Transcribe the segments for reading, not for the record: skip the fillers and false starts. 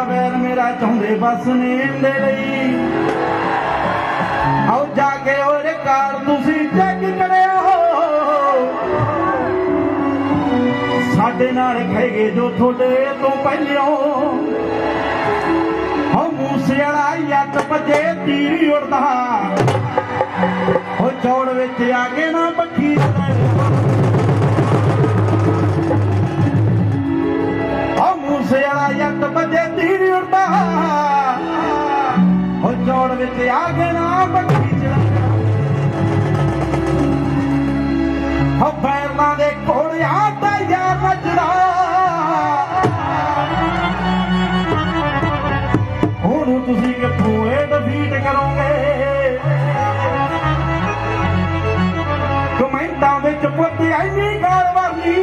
बैर मेरा चाहुंदे बस नेम दे लई आओ जाके ओ रिकार्ड तुसी चेक करियो साडे नाल खेगे जो थोड़े तो पहलियों हो मूसे वाला यत बजे तीर उड़दा हो चौड़ विच आगे ना पक्की हो मूसे वाला यत बजे तीर उड़दा हो चौड़ विच आगे ना पक्की हो पैरना दे घोड़िया ते यार नचदा ਉਹਨੂੰ ਤੁਸੀਂ ਕਿੱਥੋਂ ਇਹ ਡਿਫੀਟ ਕਰੋਗੇ ਕਮੈਂਟਾਂ ਵਿੱਚ ਪੁੱਤ ਐਨੀ ਗਾਲ ਵਾਲੀ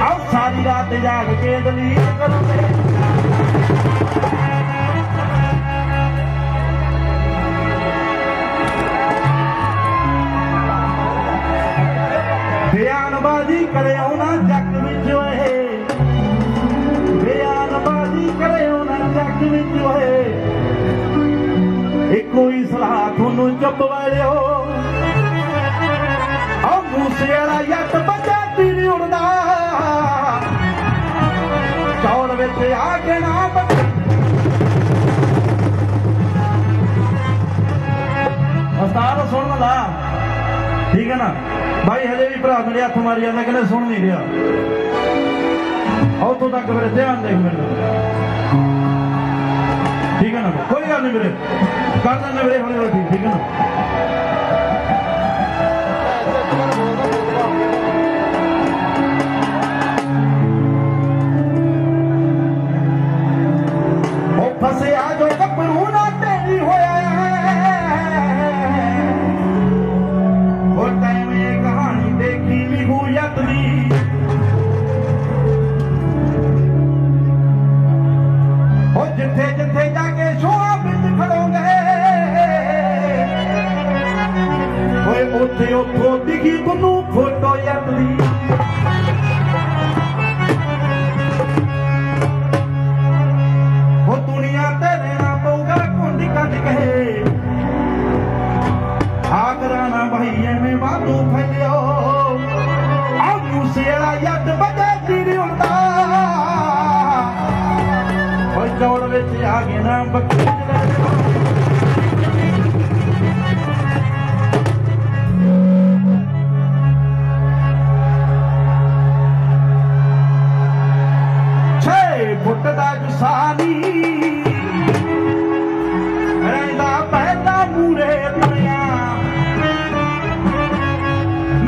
ਆਓ ਸਾਰੀ ਰਾਤ ਜਾਗ ਕੇ ਦਲੀਲ ਕਰੋਗੇ ਬਿਆਨਬਾਜ਼ੀ ਕਰਿਓ ਨਾ ਜੱਗ ਵਿੱਚ ਓਏ जग विच होए इको ही सलाह थोनू चुप वालियो आ मूसे वाला यत बजा तीर उड़दा चौड़ विच आके ना उस्ताद सुन ला ठीक है ना भाई हजे भी भरा मेरे हथ मारी जाता कहते सुन नहीं रहा उतों तक मेरे ध्यान देख मेरे ठीक है ना कोई गल नहीं मेरे कर देना मेरे हौली हौली ठीक है ना ओ फसे आ जो गभरू ना तेरी होया वो टाइम ये कहानी देखी लिखू यत दी जिथे जिथे जाके शोआ बिच खड़ोगे उथे उथों दिखी तुनू फोटो यत दी वो दुनिया ते रहना पऊगा कुंडी कट कहे आगराना भाई में वादू फैलियो आ मूसे वाला यत बजे तीर उड़दा चौड़ विच आगे ना बक्की छे फुट दा जुसानी रहिंदा पहला मूरे तरिया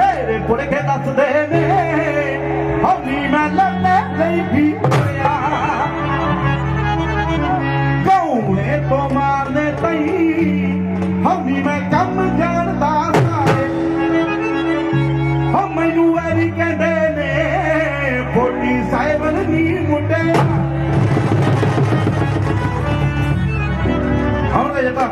मेरे पुरखे दसदे ने हौली मैं लड़ने नहीं भी तो मारने तई हमी मैं कम जानदा सारे हम मैनू ऐरी कहंदे ने 47 नी मुंडे आउंदे जता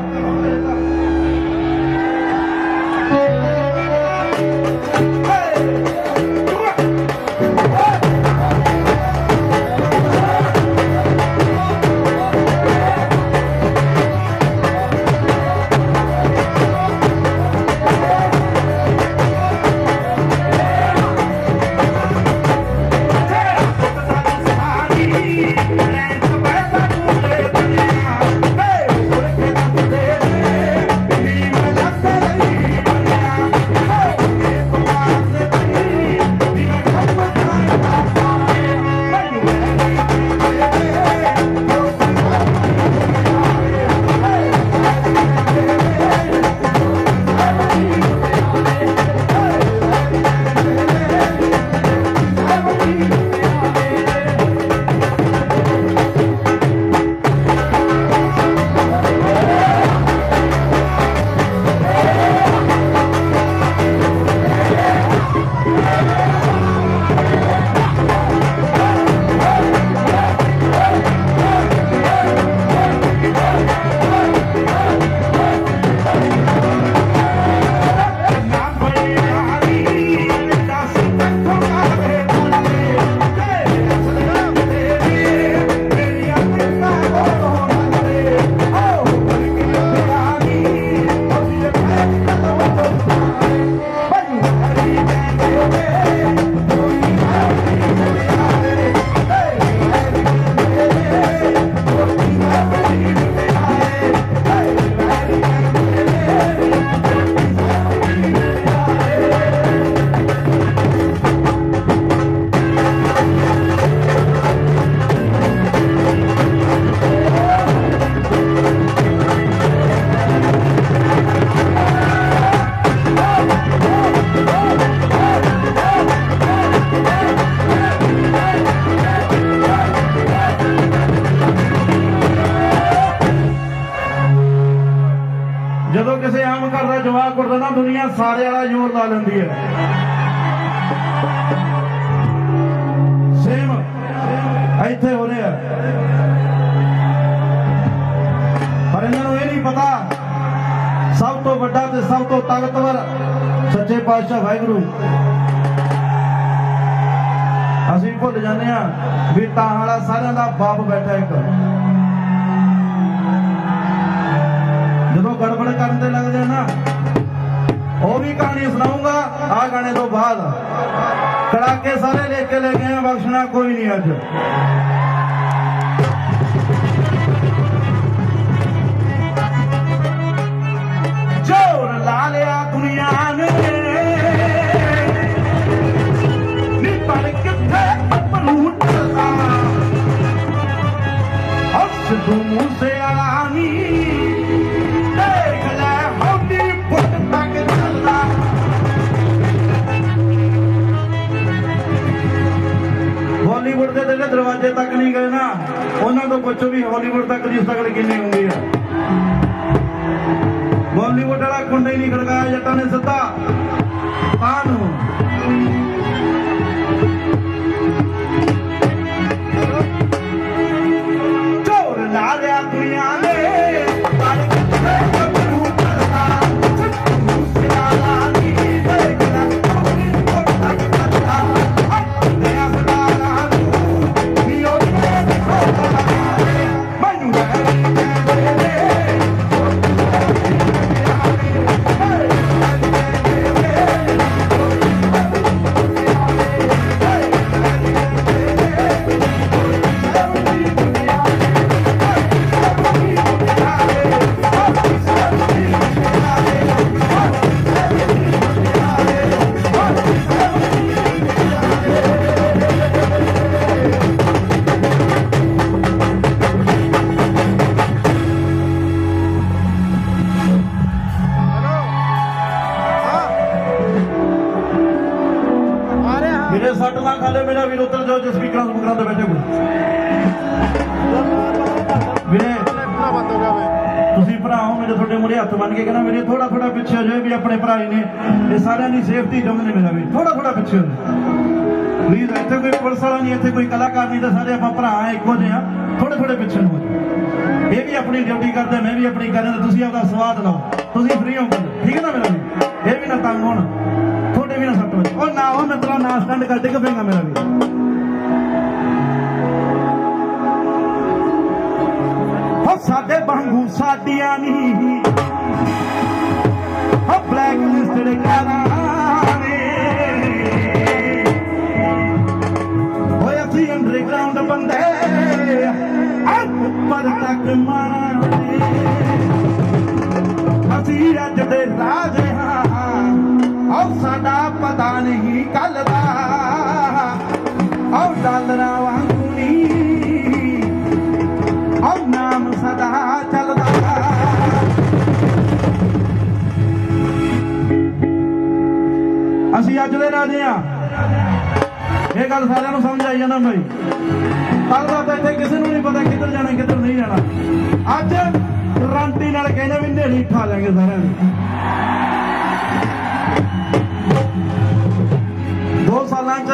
दुनिया सारे वाला जोर ला लेंदी है। सेम इत्थे हो रहा पर इन्होंने ये नहीं पता सब तो बड़ा ते सब तो ताकतवर सच्चे पातशाह वाहिगुरू। असीं भुल जाने भी तां वाला सारियां दा बाप बैठा एक। जदों गड़बड़ करन ते लगदे ना वो भी कहानी सुनाऊंगा आ गाने तो बाद। कड़ाके सारे लेके ले गए, बख्शना कोई नहीं अज। जोर ला लिया दुनिया ने नी पर किथे अपनू चलदा सिद्धू मूसेआला देख ले होडी फुट तक चलदा। बॉलीवुड के जेडे दरवाजे तक नहीं गए ना उन्होंने तो पुछो भी हॉलीवुड तक की स्ट्रगल कितनी होंगी है। बॉलीवुड वाला कुंडा ही नहीं खड़काया जट्टा ने सीधा पानू। चोर ला लिया दुनिया ने मेरे सट ना खाले मेरा वीर उतर जाओ जिस स्पीकर स्पीकर बैठे कोई मेरे तुसी भरा हो मेरे थोड़े मुड़े हथ बन के कहना मेरे थोड़ा थोड़ा पिछे हो जाए भी अपने भरा ही ने ये सारे की सेफ्टी चाहते हैं। मेरा भी थोड़ा थोड़ा पिछे हो प्लीज। इतने कोई पुलिस वाला नहीं, इतने कोई कलाकार नहीं, तो सारे आप भरा एको जे हाँ थोड़े थोड़े पिछे हो। ये भी अपनी ड्यूटी करते मैं भी अपनी कर तुम आपका स्वाद लो तुम फ्री हो ठीक है ना। मेरा भी ये भी ना तंग होना थोड़े भी ना सट बजे और ना हो मैं तेरा ना स्टैंड कर डिग पेगा। मेरा भी साडे वांगू साडियां नहीं ब्लैक लिस्टेड कराने असीं अंडरग्राउंड बंदे ऊपर तक मारने असीं अज दे राज हां और साडा पता नहीं कल दा और डॉलरां वांगू नहीं और नाम सदा चलदा। असीं अज दे राजे हां ये गल सारिआं नूं समझ आई जाना भाई। कल दा तां इत्थे किसी नूं नहीं पता किधर जाना किधर नहीं जाना। अज गारंटी नाल कहने भी नेड़ी ठा लेंगे सारिआं नूं। 2 सालां च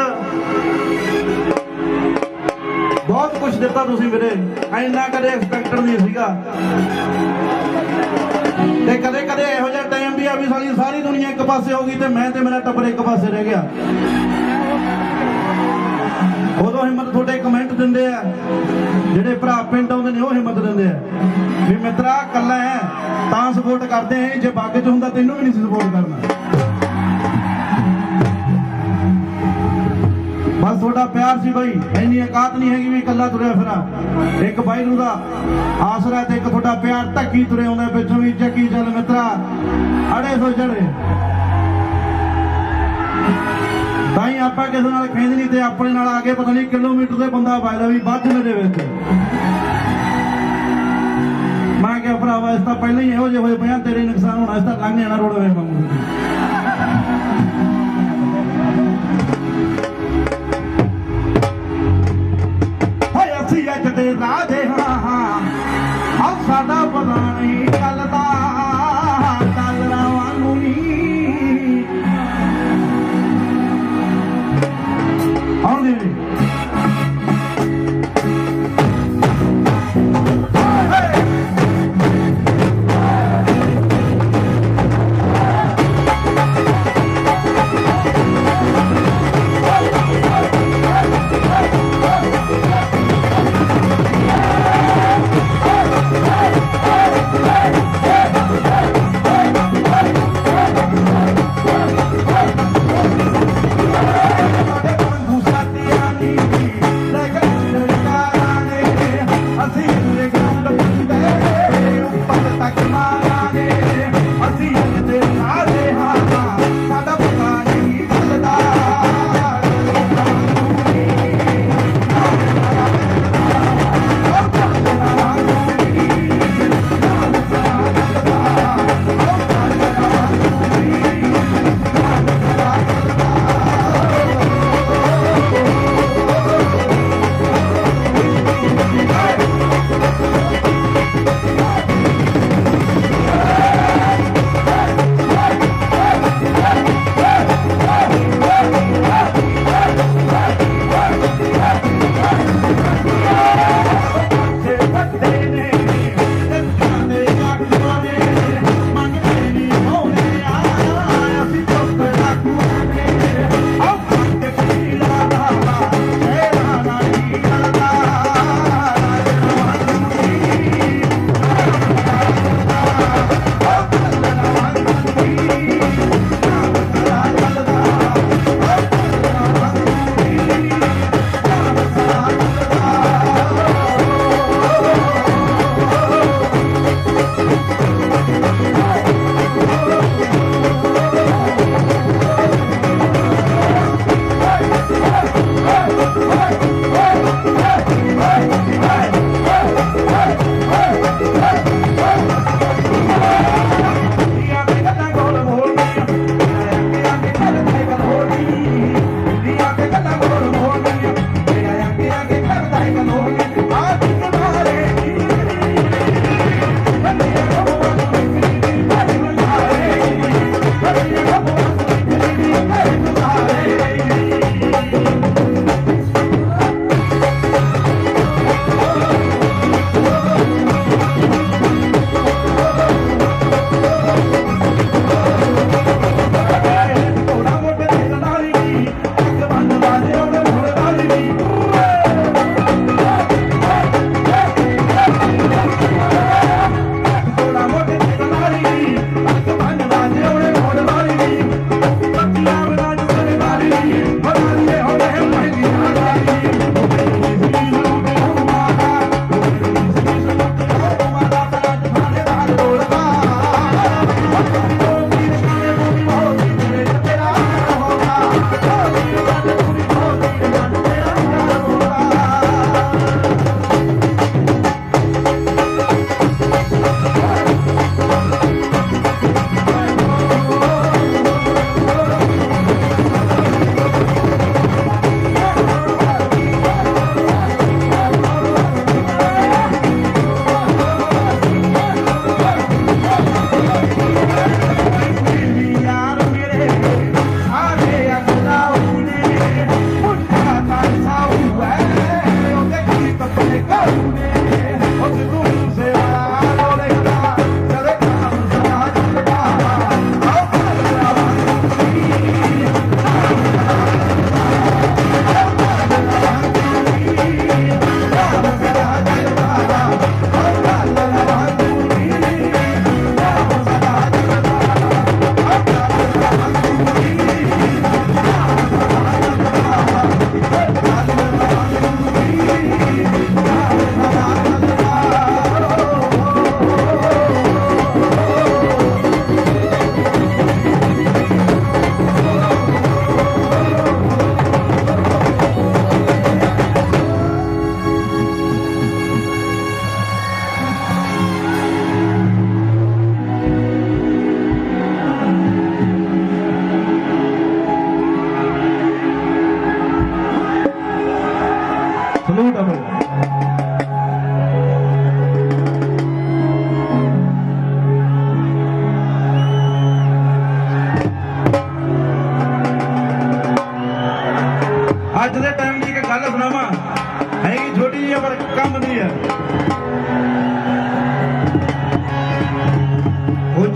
बहुत कुछ दिता तुसी मेरे इन्ना कदे एक्सपैक्टेड नहीं सीगा। ते कदे कदे इहो जिहा टाइम भी आ भी सारी दुनिया एक पासे होगी ते मैं ते मेरा टब्बर एक पासे रह गया। उदों हिम्मत थोड़े कमेंट दिंदे आ जिहड़े भरा पिंड आउंदे ने, वो हिम्मत दिंदे आ भी मित्रा कल्ला है तां सपोर्ट करदे हैं, जे बागे च हुंदा तैनूं भी नहीं सपोर्ट करना। बस थोड़ा प्यार सी भाई, इन्नी औकात नहीं हैगी भी कल्ला तुरिया फिरा। एक वाहिगुरू दा आसरा ते एक थोड़ा प्यार ढक्की तुरे आउंदा पिछों भी जगी चल मित्रा अड़े सो चढ़े। ताई आपां किसे नाल खेंद नहीं ते अपने नाल आगे पता नहीं किलोमीटर से बंदा वजदा भी बच मेरे विच। मैं क्या भरावा इस तां पहले ही इहो जिहे होए पिया तेरे नुकसान होना, इस तां लंघ जाना रोडवे वांगू। राजे हाँ साडा पता नहीं चलदा डॉलरां वांगू नहीं ਅਸੀਂ ਇੰਨੇ ਗੰਦ ਪੀਂਦੇ ਉੱਪਰ ਤੱਕ ਮਾਰਾਂਗੇ ਅਸੀਂ ਇੰਨੇ ਸਾਰੇ ਹਾਰਾਂ ਸਾਡਾ ਪਤਾ ਨਹੀਂ ਚੱਲਦਾ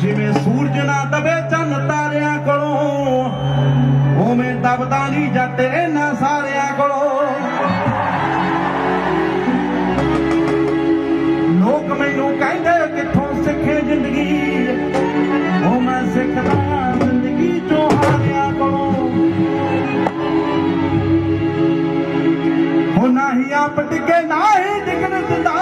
ਜਿਵੇਂ ਸੂਰਜ ਨਾ ਦਬੇ ਚੰਨ ਤਾਰਿਆਂ ਕੋਲੋਂ, ਉਵੇਂ ਦਬਦਾ ਨਹੀਂ ਜੱਟ ਇਹਨਾਂ ਸਾਰਿਆਂ ਕੋਲੋਂ। ਲੋਕ ਮੈਨੂੰ ਕਹਿੰਦੇ ਕਿੱਥੋਂ ਸਿੱਖੇ ਜ਼ਿੰਦਗੀ, ਉਹ ਮੈਂ ਸਿੱਖਦਾ ਜ਼ਿੰਦਗੀ ਚੋਂ ਹਾਰਿਆਂ ਕੋਲੋਂ। ਉਹ ਨਾ ਹੀ ਆਪ ਟਿਕੇ ਨਾ ਹੀ ਟਿਕਣ ਦਿੰਦਾ,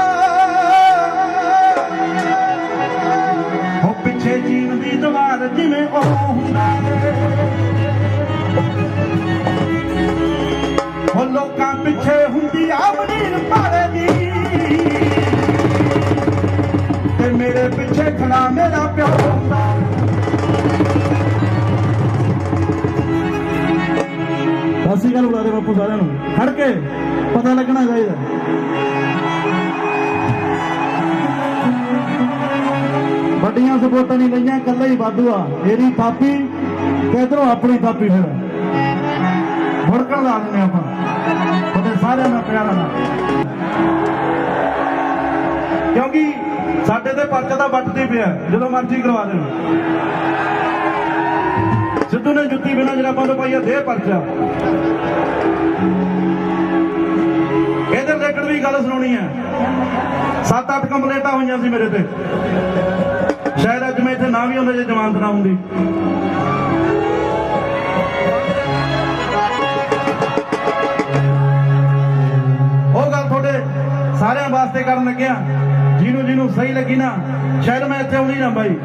मेरा प्यो हुंदा। ਸਤਿ ਗੱਲ ਬੁਲਾ ਦੇ ਬਾਪੂ ਸਾਰਿਆਂ ਨੂੰ ਖੜ ਕੇ ਪਤਾ ਲੱਗਣਾ ਚਾਹੀਦਾ। ਵੱਡੀਆਂ ਸਪੋਰਟਾਂ ਨਹੀਂ ਲਈਆਂ, ਇਕੱਲਾ ਹੀ ਵਾਧੂ ਆ। ਇਹਦੀ ਥਾਪੀ ਤੇ ਇਧਰੋਂ ਆਪਣੀ ਥਾਪੀ ਫਿਰ ਮੁੜਕਣ ਲਾ ਦਿੰਦੇ ਆਪਾਂ ਤੁਹਾਡੇ ਸਾਰਿਆਂ ਦਾ ਪਿਆਰਾਂ ਨਾਲ, ਕਿਉਂਕਿ ਸਾਡੇ ਤੇ ਪਰਚਾ ਤਾਂ ਵੱਟਦੀ ਪਿਆ, ਜਦੋਂ ਮਰਜ਼ੀ ਕਰਵਾ ਦੇਣ। ਸਿੱਧੂ ਨੇ ਜੁੱਤੀ ਬਿਨਾਂ ਜਰਾਬਾਂ ਤੋਂ ਪਾਈ ਆ, ਦੇ ਪਰਚਾ। ਇਹਦੇ ਰਿਲੇਟਡ ਵੀ ਗੱਲ ਸੁਣਾਉਣੀ ਹੈ। 7-8 ਕੰਪਲੇਂਟਾਂ ਹੋਈਆਂ ਸੀ ਮੇਰੇ ਤੇ, ਸ਼ਾਇਦ ਅੱਜ ਮੈਂ ਇੱਥੇ ਨਾ ਵੀ ਹੁੰਦਾ ਜੇ ਜ਼ਮਾਨਤ ਨਾ ਹੁੰਦੀ। ਉਹ ਗੱਲ ਤੁਹਾਡੇ ਸਾਰਿਆਂ ਵਾਸਤੇ ਕਰਨ ਲੱਗਿਆ, ਜਿਹਨੂੰ ਸਹੀ ਲੱਗੀ ਨਾ। ਸ਼ਾਇਦ ਮੈਂ ਇੱਥੇ ਆਉਣੀ ਨਾ ਬਾਈ,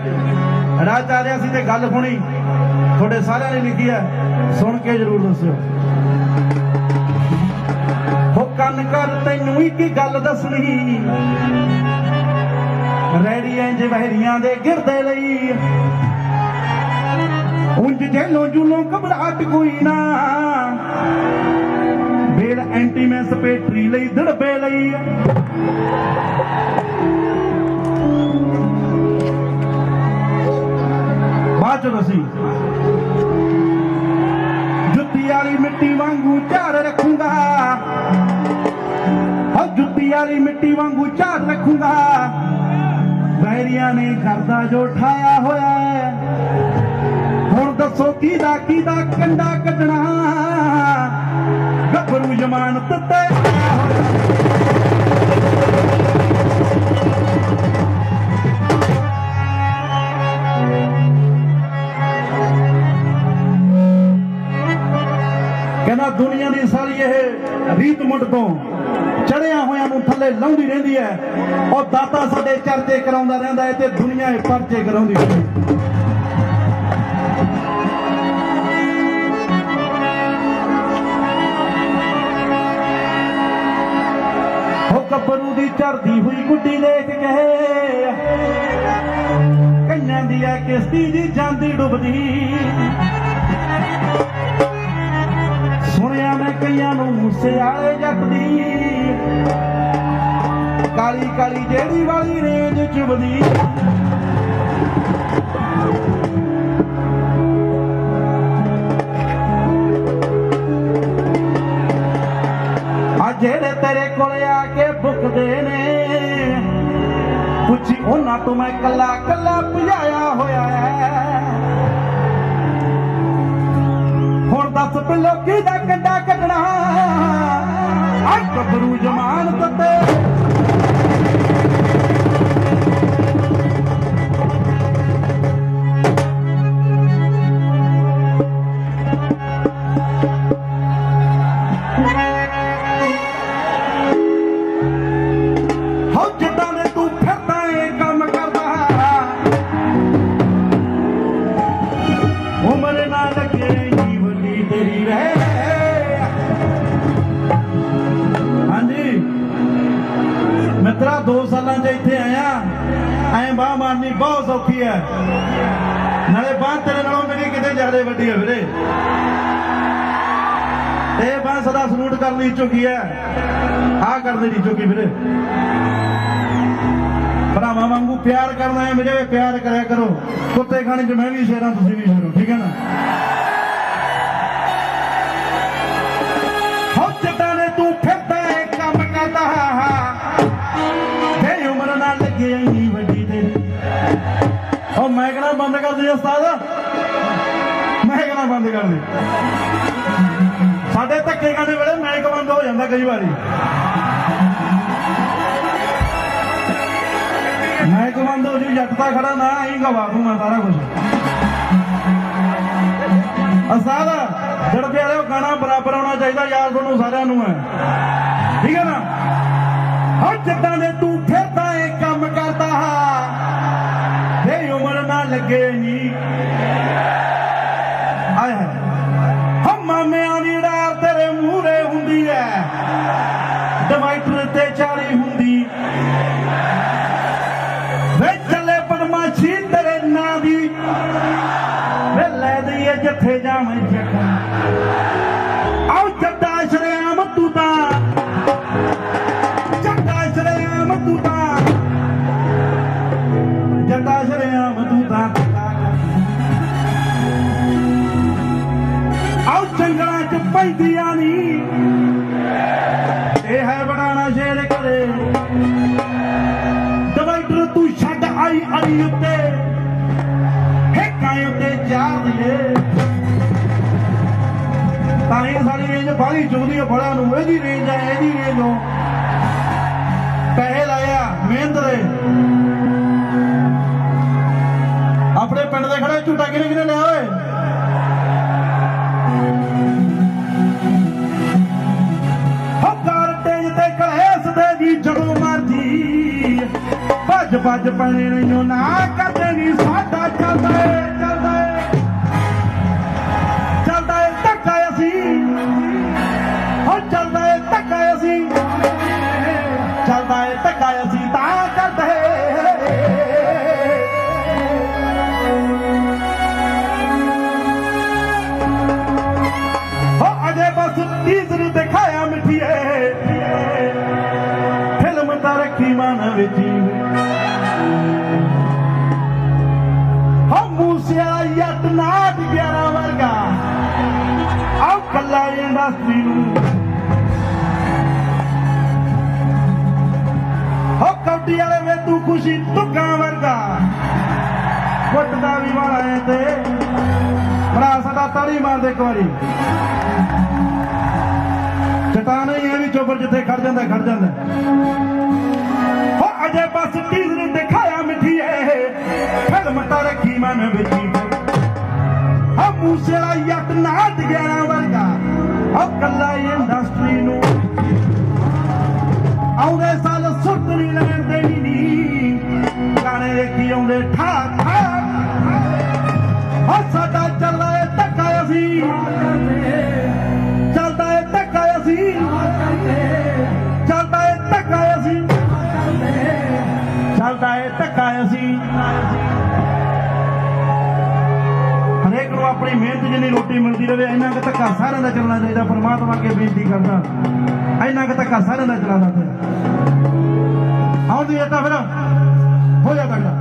ਰਾਹ ਚ ਆ ਰਿਹਾ ਸੀ ਤੇ ਗੱਲ ਸੁਣੀ, ਤੁਹਾਡੇ ਸਾਰਿਆਂ ਨੇ ਲਿਖੀ ਹੈ, ਸੁਣ ਕੇ ਜ਼ਰੂਰ ਦੱਸਿਓ। ਹੋ ਕੰਨ ਕਰ ਤੈਨੂੰ ਇੱਕ ਗੱਲ ਦੱਸਣੀ, ਰੈਡੀ ਇੰਜ ਵਹਿਰੀਆਂ ਦੇ ਗਿਰਦੇ ਲਈ, ਉਂਝ ਜੇਲੋਂ ਜੂਲੋਂ ਘਬਰਾਹਟ ਕੋਈ ਨਾ, ਬੇਲ ਐਂਟੀ ਮੈਂ ਸਪੇਟਰੀ ਲਈ ਦੜਬੇ ਲਈ। ਬਾਅਦ ਚ ਦੱਸੀ, ਜੁੱਤੀ ਵਾਲੀ ਮਿੱਟੀ ਵਾਂਗੂ ਝਾੜ ਰੱਖੂੰਗਾ, ਹੋ ਜੁੱਤੀ ਵਾਲੀ ਮਿੱਟੀ ਵਾਂਗੂ ਝਾੜ ਰੱਖੂੰਗਾ, ਵੈਰੀਆਂ ਨੇ ਕਰਦਾ ਜੋ ਠਾਇਆ ਹੋਇਆ ਹੈ। ਹੁਣ ਦੱਸੋ ਕਿਹਦਾ ਕੰਡਾ ਕੱਢਣਾ, ਗੱਭਰੂ ਜ਼ਮਾਨਤ ਤੇ ਆਇਆ ਹੋਇਆ। ਕਹਿੰਦਾ ਦੁਨੀਆ ਦੀ ਸਾਰੀ ਇਹ ਰੀਤ ਮੁੱਢ ਤੋਂ ਚੜਿਆ ਹੋਇਆਂ ਨੂੰ ਥੱਲੇ ਲਾਉਂਦੀ ਰਹਿੰਦੀ ਹੈ। ਉਹ ਦਾਤਾ ਸਾਡੇ ਚਰਚੇ ਕਰਾਉਂਦਾ ਰਹਿੰਦਾ ਹੈ ਤੇ ਦੁਨੀਆ ਇਹ ਪਰਚੇ ਕਰਾਉਂਦੀ ਹੈ। ਉਹ ਗੱਭਰੂ ਦੀ ਚੜਦੀ ਹੋਈ ਗੁੱਡੀ ਦੇਖ ਕੇ, ਕਈਆਂ ਦੀ ਹੈ ਕਿਸ਼ਤੀ ਦੀ ਜਾਂਦੀ ਡੁੱਬਦੀ, ਸੁਣਿਆ ਮੈਂ ਕਈਆਂ ਨੂੰ ਮੂਸੇ ਵਾਲੇ ਜੱਟ ਦੀ, ਕਾਲੀ ਕਾਲੀ ਜਿਹੜੀ ਵਾਲੀ ਰੇਂਜ ਚੁਬਦੀ। ਆ ਜਿਹੜੇ ਤੇਰੇ ਕੋਲ ਆ ਕੇ ਬੁੱਕਦੇ ਨੇ, ਪੁੱਛੀ ਉਹਨਾਂ ਤੋਂ ਮੈਂ ਕੱਲਾ ਕੱਲਾ ਭਜਾਇਆ ਹੋਇਆ ਹੈ। ਹੁਣ ਦੱਸ ਪਿੱਲੋ ਕਿਹਦਾ ਕੰਡਾ ਕੱਢਣਾ, ਆ ਗੱਭਰੂ ਜ਼ਮਾਨਤ ਤੇ। ਹੋ ਜਿੱਦਾਂ ਦੇ ਤੂੰ ਫਿਰਦਾ ਏ ਕੰਮ ਕਰਦਾ, ਉਮਰ ਨਾ ਲੱਗੇ ਤੇਰੀ ਰਹਿ। ਹਾਂਜੀ ਮਿੱਤਰਾ, 2 ਸਾਲਾਂ ਚ ਇੱਥੇ ਆਇਆ, ਐਂ ਬਾਹ ਮਾਰਨੀ ਬਹੁਤ ਸੌਖੀ ਹੈ, ਨਾਲੇ ਬਾਹ ਤੇਰੇ ਨਾਲੋਂ ਮੇਰੀ ਕਿਤੇ ਜ਼ਿਆਦਾ ਵੱਡੀ ਹੈ ਵੀਰੇ। ਇਹ ਬਾਹ ਸਦਾ ਸਲੂਟ ਕਰਨ ਲਈ ਝੁਕੀ ਹੈ, ਆਹ ਕਰਦੇ ਨਹੀਂ ਝੁਕੀ ਵੀਰੇ। ਭਰਾਵਾਂ ਵਾਂਗੂ ਪਿਆਰ ਕਰਨਾ ਹੈ ਮੇਰੇ, ਪਿਆਰ ਕਰਿਆ ਕਰੋ। ਕੁੱਤੇ ਖਾਣੇ ਚ ਮੈਂ ਵੀ ਸ਼ੇਰਾਂ, ਤੁਸੀਂ ਵੀ ਸ਼ੇਰੋ, ਠੀਕ ਹੈ ਨਾ। ਤੂੰ ਫਿਰਦਾ ਏ ਕੰਮ ਕਰਦਾ, ਤੇ ਉਮਰ ਨਾਲ ਲੱਗੇ ਇੰਨੀ ਵੱਡੀ ਤੇਰੀ। ਉਹ ਮੈਂ ਕਹਿਣਾ ਬੰਦ ਕਰ ਦੇ ਉਸਤਾਦ, ਮੈਂ ਕਹਿਣਾ ਬੰਦ ਕਰ ਦੇ। ਸਾਡੇ ਧੱਕੇ ਖਾਣੇ ਵੇਲੇ ਮੈਕ ਬੰਦ ਹੋ ਜਾਂਦਾ ਕਈ ਵਾਰੀ, ਮੈਕ ਬੰਦ ਹੋ ਜੂ, ਜੱਟ ਤਾਂ ਖੜਾ ਨਾ ਆਈ ਗਵਾ ਦੂੰ ਮੈਂ ਸਾਰਾ ਕੁਛ। ਉਸਤਾਦ ਜੜਦੇ ਵਾਲੇ ਗਾਣਾ ਬਰਾਬਰ ਆਉਣਾ ਚਾਹੀਦਾ ਯਾਰ, ਤੁਹਾਨੂੰ ਸਾਰਿਆਂ ਨੂੰ ਹੈ, ਠੀਕ ਹੈ ਨਾ। ਹਰ ਜਿੱਦਾਂ ਦੇ ਤੂੰ ਫਿਰਦਾ ਏ ਕੰਮ ਕਰਦਾ, ਤੇ ਉਮਰ ਨਾ ਲੱਗੇ ਨੀ। ਆਏ ਹੈ ਹਮ ਮਾਮਿਆਂ ਦੀ ਡਾਰ ਤੇਰੇ ਮੂਹਰੇ ਹੁੰਦੀ ਹੈ, ਡਿਵਾਈਡਰ ਤੇ 40 ਹੁੰਦੀ, ਵੇ ਚੱਲੇ ਬਦਮਾਸ਼ੀ ਇਹ ਹੈ ਬਣਾਣਾ ਸ਼ੇਰ ਕਰੇ ਡਿਵਾਈਡਰ ਤੂੰ ਛੱਡ ਆਈ ਅੜੀ ਉੱਤੇ ਹੇਕਾਂ ਉੱਤੇ ਚਾਰ ਦੀਏ ਤਾਂ ਹੀ ਸਾਡੀ ਰੇਂਜ ਬਾਹਲੀ ਚੁਗਦੀ ਹੈ ਬੜਾ ਨੂੰ ਇਹਦੀ ਰੇਂਜ ਹੈ ਇਹਦੀ ਰੇਂਜ ਨੂੰ ਪੈਸੇ ਲਾਇਆ ਮਿਹਨਤ ਦੇ ਆਪਣੇ ਪਿੰਡ ਦੇ ਖੜੇ ਝੂਟਾ ਕਿਹਨੇ ਕਿਹਨੇ ਲਿਆ ਓਏ ਹੱਕਾਰ ਤੇਜ ਤੇ ਕਲੇਸ ਦੇ ਵੀ ਜਦੋਂ ਮਰਜੀ ਭੱਜ ਭੱਜ ਪੈਣੇ ਨਹੀਂ ਨਾ ਕਰਦੇ ਨਹੀਂ ਸਾਡਾ ਚੱਲਦਾ ਏ ਚੱਲਦਾ ਏ ਚੱਲਦਾ ਏ ਧੱਕਾ ਅਸੀਂ ਹੋ ਚੱਲਦਾ ਏ ਧੱਕਾ ਅਸੀਂ ਚੱਲਦਾ ਏ ਧੱਕਾ ਅਸੀਂ ਤਾਂ ਕਰਦੇ ਹੋ ਅਜੇ ਬਸ ਟੀਜ਼ਰ ਦਿਖਾਇਆ ਮਿੱਠੀਏ ਫਿਲਮ ਤਾਂ ਰੱਖੀ ਮਨ ਵਿੱਚ ਹੋ ਮੂਸੇ ਵਾਲਾ ਜੱਟ ਨਾਟ 11 ਵਰਗਾ ਆਹ ਕੱਲਾ ਇੰਡਸਟਰੀ ਨੂੰ ਹੋ ਕੌਡੀ ਵਾਲੇ ਵੇ ਤੂੰ ਖੁਸ਼ੀ ਤੁਕਾਂ ਵਰਗਾ ਕੁੱਟਦਾ ਵੀ ਵਾਲਾ ਐ ਤੇ ਭਰਾ ਸਾਡਾ ਤਾੜੀ ਮਾਰਦੇ ਇੱਕ ਵਾਰੀ ਚਟਾਨ ਹੀ ਐ ਵੀ ਚੋਬਰ ਜਿੱਥੇ ਖੜ ਜਾਂਦਾ ਹੋ ਅਜੇ ਬਸ ਟੀਜ਼ਰ ਦਿਖਾਇਆ ਮਿੱਠੀਏ ਫਿਲਮ ਤਾਂ ਰੱਖੀ ਮਨ ਵਿੱਚ ਹੋ ਮੂਸੇ ਵਾਲਾ ਜੱਟ ਨਾਟ 11 ਵਰਗਾ ਹੋ ਕੱਲਾ ਇੰਡਸਟਰੀ ਨੂੰ ਆਉਂਦੇ ਸਾਲ ਸੁੱਤ ਨਹੀਂ ਲੈਣ ਦੇਣੀ ਨੀ ਗਾਣੇ ਦੇਖੀ ਆਉਂਦੇ ਠਾਕ ਠਾਕ ਹੋ ਸਾਡਾ ਚੱਲਦਾ ਏ ਧੱਕਾ ਅਸੀਂ ਚੱਲਦਾ ਏ ਧੱਕਾ ਅਸੀਂ ਚੱਲਦਾ ਏ ਧੱਕਾ ਅਸੀਂ ਚੱਲਦਾ ਏ ਧੱਕਾ ਅਸੀਂ ਹਰੇਕ ਨੂੰ ਆਪਣੀ ਮਿਹਨਤ ਜਿੰਨੀ ਰੋਟੀ ਮਿਲਦੀ ਰਹੇ ਇੰਨਾ ਕੁ ਧੱਕਾ ਸਾਰਿਆਂ ਦਾ ਚੱਲਣਾ ਚਾਹੀਦਾ ਪਰਮਾਤਮਾ ਅੱਗੇ ਬੇਨਤੀ ਕਰਦਾ ਇੰਨਾ ਕੁ ਧੱਕਾ ਸਾਰਿਆਂ ਦਾ ਚਲਾਉਣਾ ਚਾਹੀਦਾ ਆਉਂਦੀ ਹੈ ਤਾਂ ਫਿਰ ਹੋ ਜਾ ਤੱਕਦਾ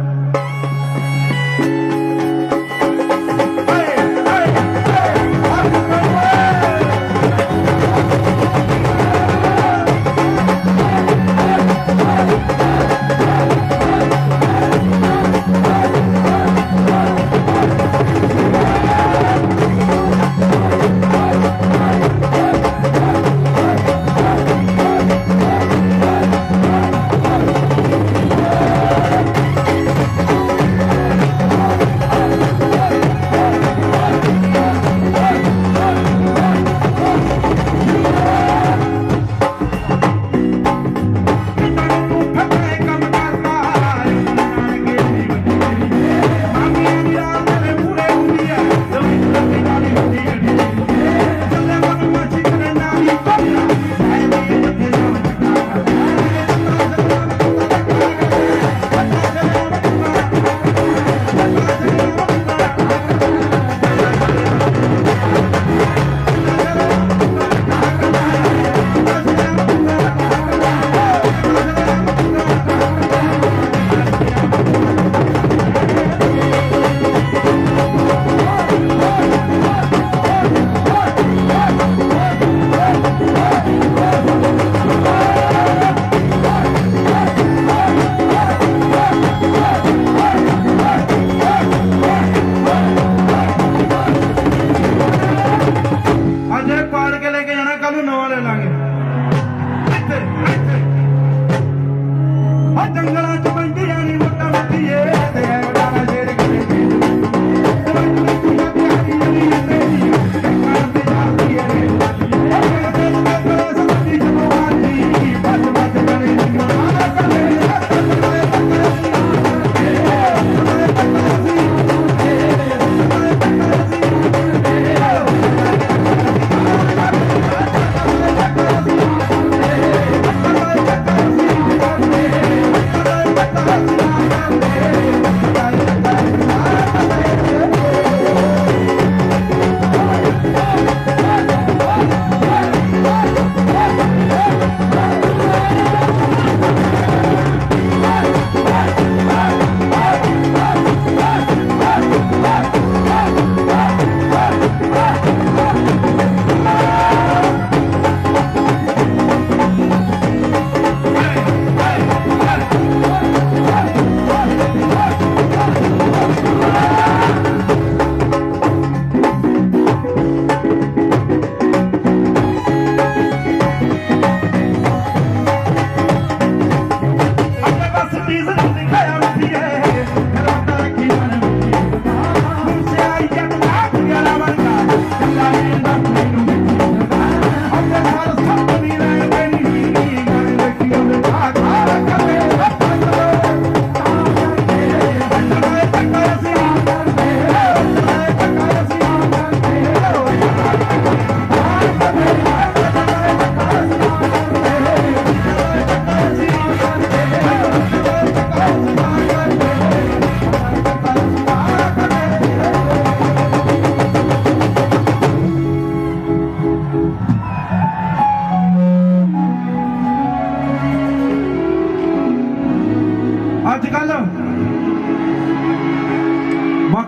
ਅੱਜ ਕੱਲ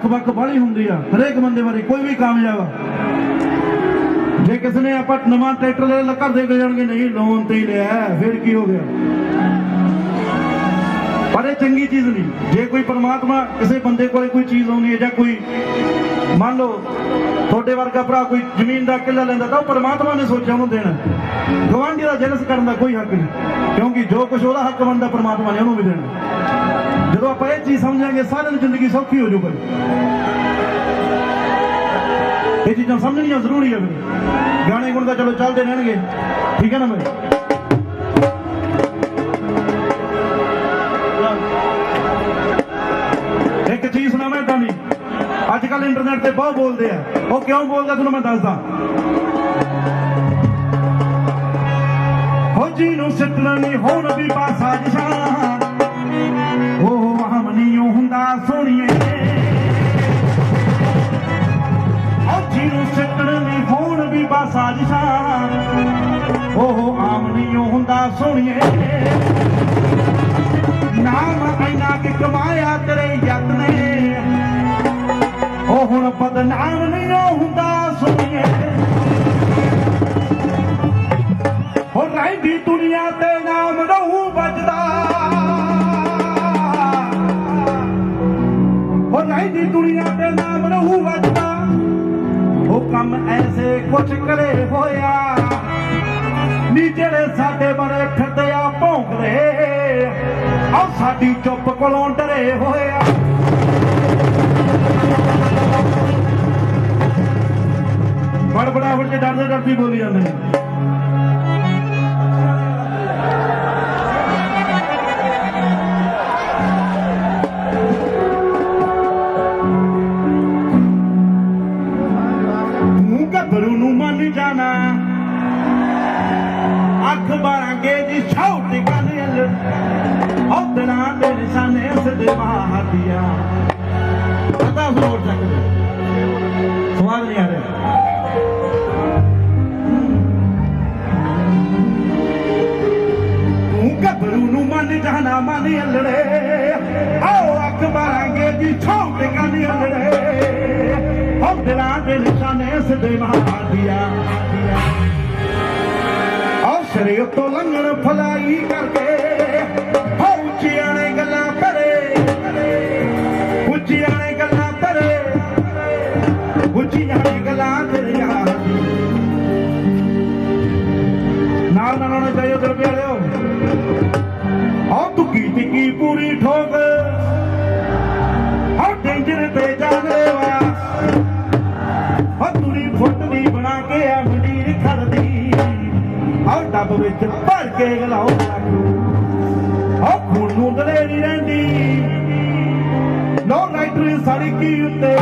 ਵੱਖ ਬਾਹਲੀ ਹੁੰਦੀ ਆ ਹਰੇਕ ਬੰਦੇ ਬਾਰੇ ਕੋਈ ਵੀ ਕਾਮਯਾਬ ਆ ਜੇ ਕਿਸੇ ਨੇ ਆਪਾਂ ਨਵਾਂ ਟਰੈਕਟਰ ਲੈ ਲੱਕਰ ਦੇ ਕੇ ਜਾਣਗੇ ਨਹੀਂ ਲੋਨ ਤੇ ਹੀ ਲਿਆ ਫਿਰ ਕੀ ਹੋ ਗਿਆ ਪਰ ਇਹ ਚੰਗੀ ਚੀਜ਼ ਨਹੀਂ ਜੇ ਕੋਈ ਪਰਮਾਤਮਾ ਕਿਸੇ ਬੰਦੇ ਕੋਲੇ ਕੋਈ ਚੀਜ਼ ਆਉਂਦੀ ਹੈ ਜਾਂ ਕੋਈ ਮੰਨ ਲਓ ਤੁਹਾਡੇ ਵਰਗਾ ਭਰਾ ਕੋਈ ਜ਼ਮੀਨ ਦਾ ਕਿੱਲਾ ਲੈਂਦਾ ਤਾਂ ਉਹ ਪਰਮਾਤਮਾ ਨੇ ਸੋਚਿਆ ਉਹਨੂੰ ਦੇਣਾ ਗਵਾਂਢੀ ਦਾ ਜਲਸ ਕਰਨ ਦਾ ਕੋਈ ਹੱਕ ਨਹੀਂ ਕਿਉਂਕਿ ਜੋ ਕੁਝ ਉਹਦਾ ਹੱਕ ਬਣਦਾ ਪਰਮਾਤਮਾ ਨੇ ਉਹਨੂੰ ਵੀ ਦੇਣਾ ਜਦੋਂ ਆਪਾਂ ਇਹ ਚੀਜ਼ ਸਮਝਾਂਗੇ ਸਾਰਿਆਂ ਦੀ ਜ਼ਿੰਦਗੀ ਸੌਖੀ ਹੋ ਜਾਊਗੀ ਇਹ ਚੀਜ਼ਾਂ ਸਮਝਣੀਆਂ ਜ਼ਰੂਰੀ ਹੈ ਵੀਰੇ ਗਾਣੇ ਗੁਣ ਤਾਂ ਚਲੋ ਚੱਲਦੇ ਰਹਿਣਗੇ ਠੀਕ ਹੈ ਨਾ ਮੇਰੇ ਇੱਕ ਚੀਜ਼ ਸੁਣਾ ਮੈਂ ਏਦਾਂ ਦੀ ਅੱਜ ਕੱਲ ਇੰਟਰਨੈਟ ਤੇ ਬਹੁਤ ਬੋਲਦੇ ਆ ਉਹ ਕਿਉਂ ਬੋਲਦਾ ਤੁਹਾਨੂੰ ਮੈਂ ਦੱਸਦਾ ਹੋ ਜੀ ਨੂੰ ਸਿੱਟਣਾ ਨਹੀਂ ਹੁਣ ਵੀ ਪਾਸਾ ਜਿਸ਼ਾਂ ਉਹ ਆਮ ਨਹੀਂ ਹੁੰਦਾ ਸੋਹਣੀਏ ਹੋ ਜੀ ਨੂੰ ਸਿੱਟਣਾ ਨਹੀਂ ਹੁਣ ਵੀ ਪਾਸਾ ਜਿਸ਼ਾਂ ਉਹ ਆਮ ਨਹੀਂ ਹੁੰਦਾ ਸੋਹਣੀਏ ਨਾਮ ਇੰਨਾ ਕਿ ਕਮਾਇਆ ਤੇਰੇ ਯਤ ਨੇ ਉਹ ਹੁਣ ਬਦਨਾਮ ਨਹੀਂ ਹੁੰਦਾ ਸੁਣੀਏ ਹੋ ਰਹਿੰਦੀ ਦੁਨੀਆ ਤੇ ਨਾਮ ਰਹੂ ਵੱਜਦਾ ਹੋ ਰਹਿੰਦੀ ਦੁਨੀਆ ਤੇ ਨਾਮ ਰਹੂ ਵੱਜਦਾ ਉਹ ਕੰਮ ਐਸੇ ਕੁਛ ਕਰੇ ਹੋਇਆ ਨੀ ਜਿਹੜੇ ਸਾਡੇ ਬੜੇ ਫਿਰਦੇ ਆ ਭੌਂਕਦੇ ਆਹ ਸਾਡੀ ਚੁੱਪ ਕੋਲੋਂ ਡਰੇ ਹੋਇਆ ਬੜਬੜਾਵਟ ਚ ਡਰਦੀ ਬੋਲੀ ਜਾਂਦੇ ਨੇ ਤੂੰ ਗੱਭਰੂ ਨੂੰ ਮੰਨ ਜਾਣਾ ਅੱਖ ਬਾਰਾਂਗੇ ਦੀ ਛੋਟ ਗੱਲ ਉਦਰਾਂ ਦੇ ਨਿਸ਼ਾਨੇ ਸਦੇ ਮਾਰਦੀਆਂ ਪਤਾ ਜ਼ੋਰ ਤੱਕ ਸਵਾਲ ਨਹੀਂ ਆ ਰਿਹਾ ਤੂੰ ਗੱਭਰੂ ਨੂੰ ਮੰਨ ਜਾਣਾ ਮੰਨ ਅਲੜੇ ਆਓ ਅੱਖ ਮਾਰਾਂਗੇ ਜੀ ਛੋਟ ਗੱਲ ਅਲੜੇ ਉਦਰਾਂ ਦੇ ਨਿਸ਼ਾਨੇ ਸਦੇ ਮਾਰਦੀਆਂ ਆਓ ਸ਼ਰੀਅ ਤੋਂ ਲੰਘਣ ਫਲਾਈ ਕਰਕੇ ਹੋ ਉੱਚੀਆਂ ਨੇ ਗੱਲਾਂ ਕਰੇ ਉੱਚੀਆਂ ਨੇ ਗੱਲਾਂ ਕਰੇ ਉੱਚੀਆਂ ਨੇ ਗੱਲਾਂ ਤੇਰੇ ਯਾਰ ਨਾਲ ਨਾਲ ਹੋਣਾ ਚਾਹੀਏ ਦਰਬੇ ਵਾਲਿਓ ਆਹ ਤੁਕੀ ਟਿੱਕੀ ਪੂਰੀ ਠੋਕ ਆਹ ਡੇਂਜਰ ਤੇ ਜਾਗਦੇ ਵਾ ਆਹ ਤੁਰੀ ਫੁੱਟ ਦੀ ਬਣਾ ਕੇ ਆ ਮੰਡੀਰ ਖੜਦੀ ਆਹ ਡੱਬ ਵਿੱਚ ਭਰ ਕੇ ਗਲਾਓ ਆਹ ਖੂਨ ਨੂੰ ਦਲੇਰੀ ਰਹਿੰਦੀ ਨੋ ਨਾਈਟਰੀ ਸੜਕੀ ਉੱਤੇ